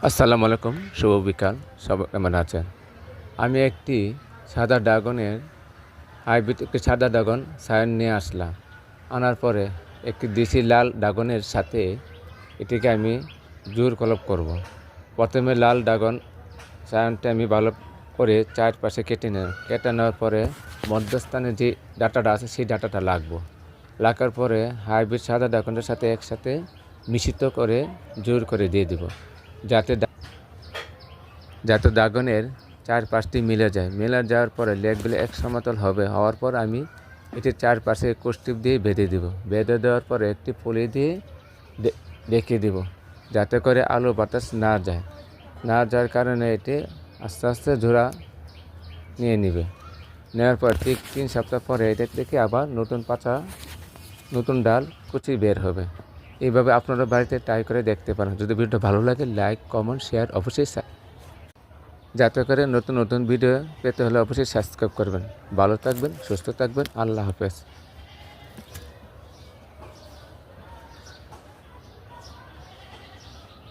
আসসালামু আলাইকুম, শুভ বিকাল। সবাই কেমন আছেন? আমি একটি সাদা ড্রাগনের একটি সাদা ড্রাগন সায়ন নিয়ে আসলাম। আনার পরে একটি দেশি লাল ড্রাগনের সাথে এটিকে আমি জোড় কলপ করব। প্রথমে লাল ড্রাগন সায়নটা আমি ভালো করে চারপাশে কেটে নেওয়ার পরে মধ্যস্থানে যে ডাটাটা আছে সেই ডাটাটা লাগার পরে হাইব্রিড সাদা ড্রাগনের সাথে একসাথে মিশ্রিত করে জোড় করে দিয়ে দিব, যাতে যাতে ড্রাগনের চারপাশটি মিলে যাওয়ার পরে লেগগুলো এক সমতল হওয়ার পর আমি এটির চারপাশে কোষ্টিপ দিয়ে বেঁধে দেওয়ার পরে একটি পলি দিয়ে রেখে দিব, যাতে করে আলো বাতাস না যাওয়ার কারণে এটি আস্তে আস্তে জোড়া নেওয়ার পর ঠিক 3 সপ্তাহ পরে এটা থেকে আবার নতুন ডাল কুচি বের হবে। এইভাবে আপনারা বাড়িতে ট্রাই করে দেখতে পারেন। যদি ভিডিওটা ভালো লাগে লাইক, কমেন্ট, শেয়ার অবশ্যই, যাতে করে নতুন ভিডিও পেতে হলে অবশ্যই সাবস্ক্রাইব করবেন। ভালো থাকবেন, সুস্থ থাকবেন। আল্লাহ হাফেজ।